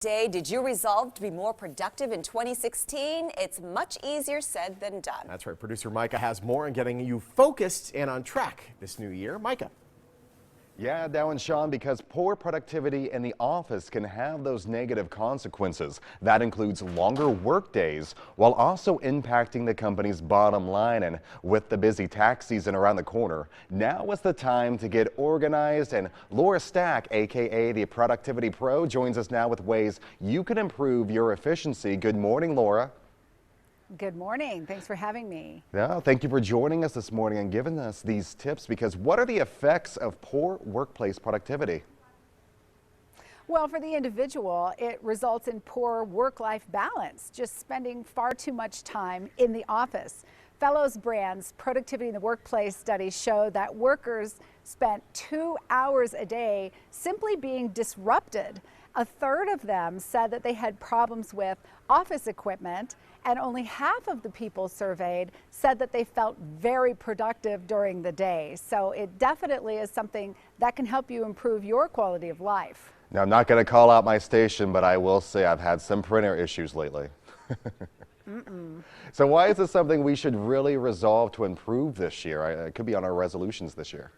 Day, did you resolve to be more productive in 2016? It's much easier said than done. That's right. Producer Micah has more on getting you focused and on track this new year. Micah. Yeah, Dow and Sean, because poor productivity in the office can have those negative consequences. That includes longer work days while also impacting the company's bottom line. And with the busy tax season around the corner, now is the time to get organized. And Laura Stack, aka the Productivity Pro, joins us now with ways you can improve your efficiency. Good morning, Laura. Good morning. Thanks for having me. Yeah, thank you for joining us this morning and giving us these tips, because what are the effects of poor workplace productivity? Well, for the individual, it results in poor work-life balance, just spending far too much time in the office. Fellows Brand's Productivity in the Workplace study showed that workers spent 2 hours a day simply being disrupted. A third of them said that they had problems with office equipment, and only half of the people surveyed said that they felt very productive during the day. So it definitely is something that can help you improve your quality of life. Now, I'm not going to call out my station, but I will say I've had some printer issues lately. So why is this something we should really resolve to improve this year? It could be on our resolutions this year.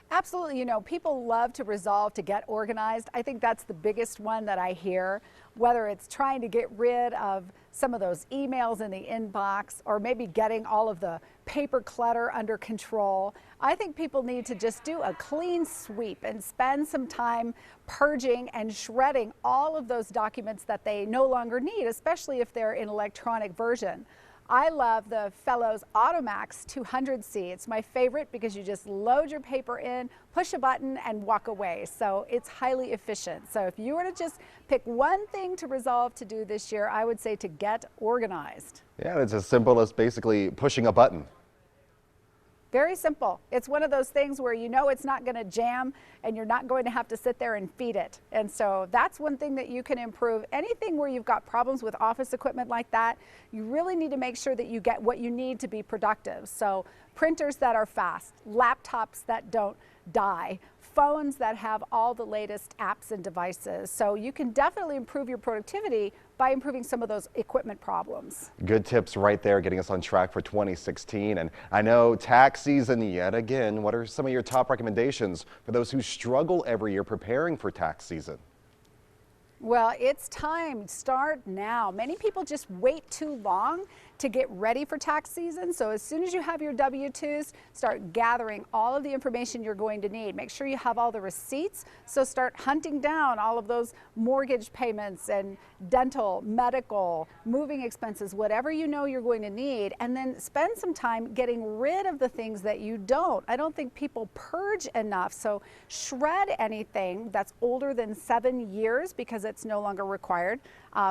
Absolutely. You know, people love to resolve to get organized. I think that's the biggest one that I hear, whether it's trying to get rid of some of those emails in the inbox or maybe getting all of the paper clutter under control. I think people need to just do a clean sweep and spend some time purging and shredding all of those documents that they no longer need, especially if they're in electronic version. I love the Fellows Automax 200C. It's my favorite because you just load your paper in, push a button, and walk away. So it's highly efficient. So if you were to just pick one thing to resolve to do this year, I would say to get organized. Yeah, it's as simple as basically pushing a button. Very simple. It's one of those things where you know it's not going to jam and you're not going to have to sit there and feed it. And so that's one thing that you can improve. Anything where you've got problems with office equipment like that, you really need to make sure that you get what you need to be productive. So printers that are fast, laptops that don't die, phones that have all the latest apps and devices. So you can definitely improve your productivity by improving some of those equipment problems. Good tips right there, getting us on track for 2016. And I know tax season yet again. What are some of your top recommendations for those who struggle every year preparing for tax season? Well, it's time. Start now. Many people just wait too long to get ready for tax season. So as soon as you have your W-2s, start gathering all of the information you're going to need. Make sure you have all the receipts. So start hunting down all of those mortgage payments and dental, medical, moving expenses, whatever you know you're going to need, and then spend some time getting rid of the things that you don't. I don't think people purge enough. So shred anything that's older than 7 years because it's no longer required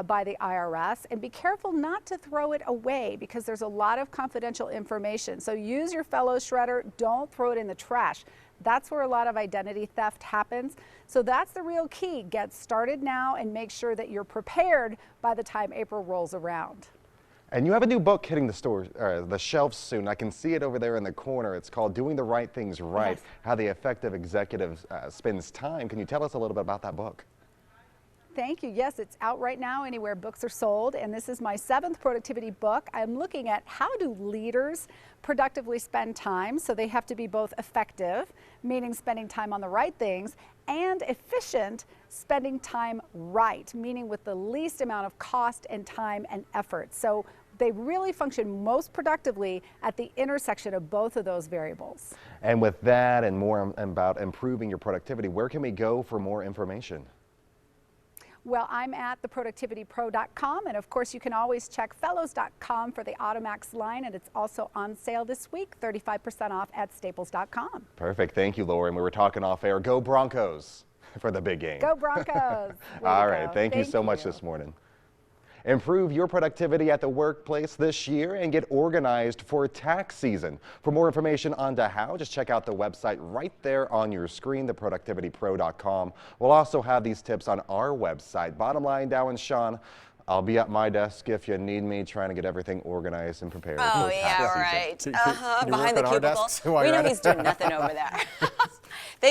by the IRS, and be careful not to throw it away because there's a lot of confidential information. So use your Fellows shredder, don't throw it in the trash. That's where a lot of identity theft happens. So that's the real key. Get started now and make sure that you're prepared by the time April rolls around. And you have a new book hitting the shelves soon. I can see it over there in the corner. It's called Doing the Right Things Right, Yes. How the Effective Executive Spends Time. Can you tell us a little bit about that book? Thank you. Yes, it's out right now anywhere books are sold, and this is my 7th productivity book. I'm looking at how do leaders productively spend time, so they have to be both effective, meaning spending time on the right things, and efficient, spending time right, meaning with the least amount of cost and time and effort. So they really function most productively at the intersection of both of those variables. And with that and more about improving your productivity, where can we go for more information? Well, I'm at theproductivitypro.com, and of course you can always check fellows.com for the Automax line, and it's also on sale this week, 35% off at staples.com. Perfect. Thank you, Laura. And we were talking off air. Go Broncos for the big game. Go Broncos. All right. Thank you so much this morning. Improve your productivity at the workplace this year and get organized for tax season. For more information on how, just check out the website right there on your screen, theproductivitypro.com. We'll also have these tips on our website. Bottom line, Dow and Sean, I'll be at my desk if you need me, trying to get everything organized and prepared. Oh, yeah, right. Behind the cubicle. We know he's doing nothing over there.